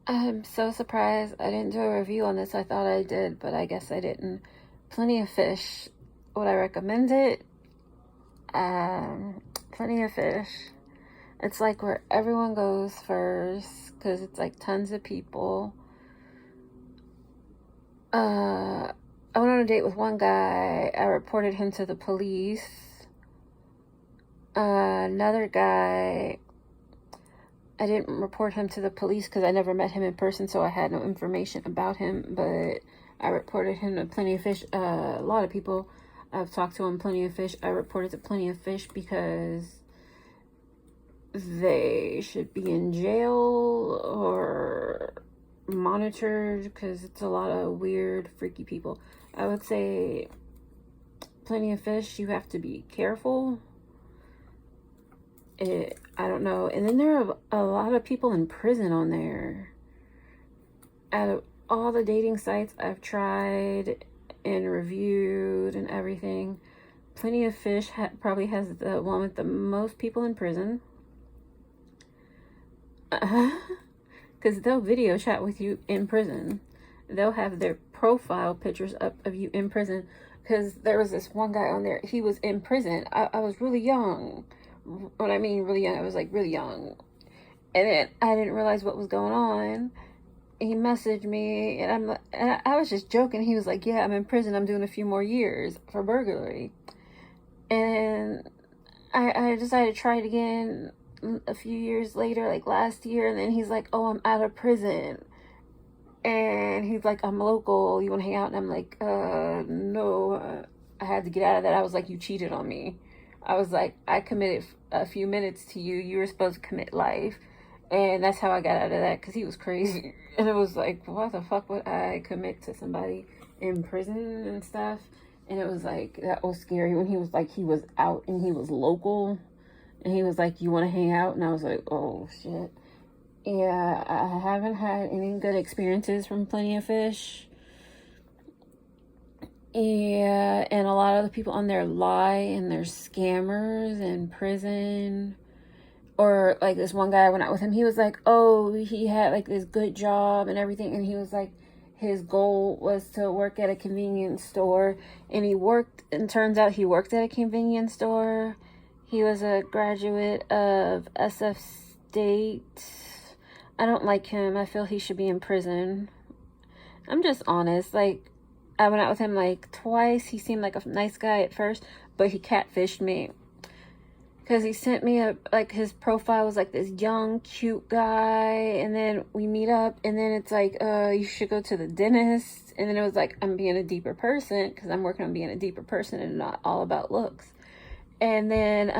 I'm so surprised I didn't do a review on this. I thought I did, but I guess I didn't. Plenty of Fish. Would I recommend it? Plenty of Fish. It's like where everyone goes first because it's like tons of people. I went on a date with one guy. I reported him to the police. Another guy, I didn't report him to the police because I never met him in person, so I had no information about him, but I reported him to Plenty of Fish. A lot of people I've talked to on Plenty of Fish, I reported to Plenty of Fish because they should be in jail or monitored because it's a lot of weird, freaky people. I would say Plenty of Fish, you have to be careful. I don't know. And then there are a lot of people in prison on there. Out of all the dating sites I've tried and reviewed and everything, Plenty of Fish probably has the one with the most people in prison. Because they'll video chat with you in prison. They'll have their profile pictures up of you in prison. Because there was this one guy on there. He was in prison. I was really young. When I mean really young, I was like really young. And then I didn't realize what was going on. He messaged me, and I was just joking. He was like, yeah, I'm in prison. I'm doing a few more years for burglary. And I decided to try it again a few years later, like last year. And then he's like, oh, I'm out of prison. And he's like, I'm local. You want to hang out? And I'm like, no. I had to get out of that. I was like, you cheated on me. I was like, I committed a few minutes to you. You were supposed to commit life. And that's how I got out of that, because he was crazy. And it was like, what the fuck would I commit to somebody in prison and stuff? And it was like, that was scary when he was like, he was out and he was local. And he was like, you want to hang out? And I was like, oh, shit. Yeah, I haven't had any good experiences from Plenty of Fish. Yeah, and a lot of the people on there lie and they're scammers in prison. Or like this one guy, I went out with him, he was like, oh, he had like this good job and everything, and he was like, his goal was to work at a convenience store, and turns out he worked at a convenience store. He was a graduate of SF State. I don't like him. I feel he should be in prison. I'm just honest. Like, I went out with him like twice. He seemed like a nice guy at first, but he catfished me. Because he sent me his profile was like this young, cute guy. And then we meet up, and then it's like, you should go to the dentist. And then it was like, I'm being a deeper person, because I'm working on being a deeper person and not all about looks. And then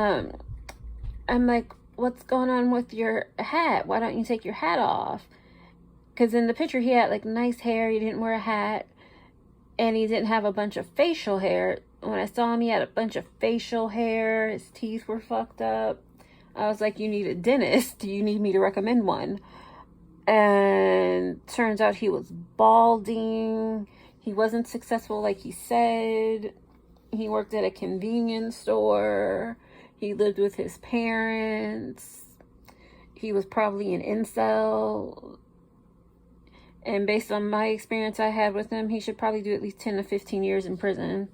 I'm like, what's going on with your hat? Why don't you take your hat off? Because in the picture, he had like nice hair. He didn't wear a hat. And he didn't have a bunch of facial hair. When I saw him, he had a bunch of facial hair. His teeth were fucked up. I was like, you need a dentist. Do you need me to recommend one? And turns out he was balding. He wasn't successful like he said. He worked at a convenience store. He lived with his parents. He was probably an incel. And based on my experience I had with him, he should probably do at least 10 to 15 years in prison.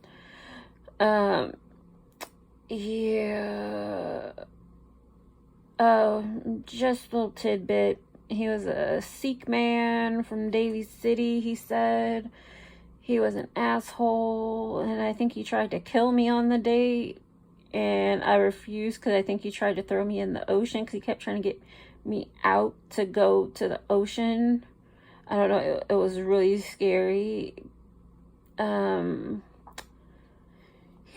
Yeah. Oh, just a little tidbit. He was a Sikh man from Daly City, he said. He was an asshole, and I think he tried to kill me on the date. And I refused because I think he tried to throw me in the ocean because he kept trying to get me out to go to the ocean. I don't know, it was really scary.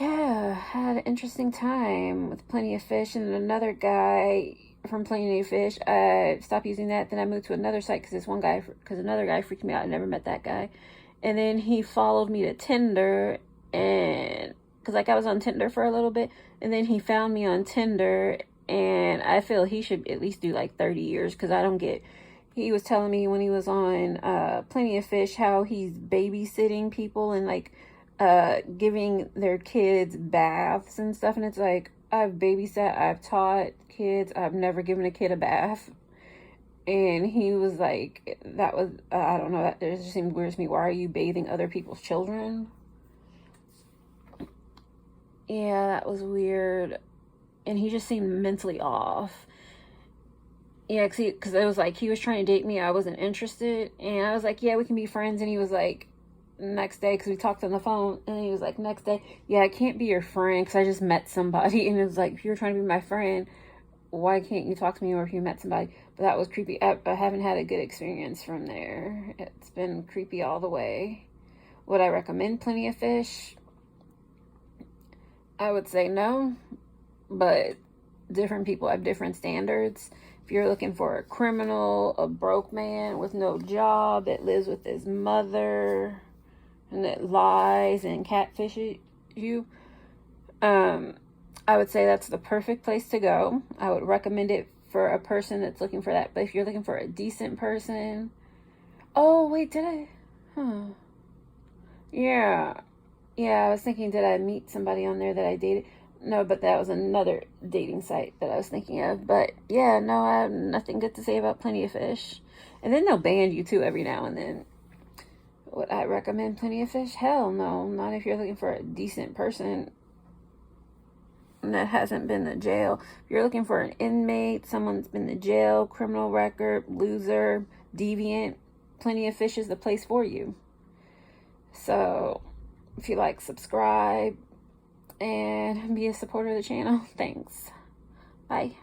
Yeah, had an interesting time with Plenty of Fish. And another guy from Plenty of Fish, I stopped using that. Then I moved to another site because another guy freaked me out. I never met that guy. And then he followed me to Tinder, and because like I was on Tinder for a little bit, and then he found me on Tinder, and I feel he should at least do like 30 years because I don't get. He was telling me when he was on Plenty of Fish how he's babysitting people and like giving their kids baths and stuff. And it's like, I've babysat, I've taught kids, I've never given a kid a bath. And he was like, that was, I don't know, that just seemed weird to me. Why are you bathing other people's children? Yeah, that was weird. And he just seemed mentally off. Yeah, because it was like he was trying to date me. I wasn't interested. And I was like, yeah, we can be friends. And he was like, next day, because we talked on the phone. And he was like, next day, yeah, I can't be your friend because I just met somebody. And it was like, if you're trying to be my friend, why can't you talk to me, or if you met somebody? But that was creepy. I haven't had a good experience from there. It's been creepy all the way. Would I recommend Plenty of Fish? I would say no, but different people have different standards. If you're looking for a criminal, a broke man with no job that lives with his mother and that lies and catfishes you, I would say that's the perfect place to go. I would recommend it for a person that's looking for that. But if you're looking for a decent person, oh wait, did I? Yeah, yeah. I was thinking, did I meet somebody on there that I dated? No, but that was another dating site that I was thinking of. But yeah, no, I have nothing good to say about Plenty of Fish. And then they'll ban you too every now and then. Would I recommend Plenty of Fish? Hell no, not if you're looking for a decent person that hasn't been to jail. If you're looking for an inmate, someone's been to jail, criminal record, loser, deviant, Plenty of Fish is the place for you. So if you like, subscribe and be a supporter of the channel. Thanks. Bye.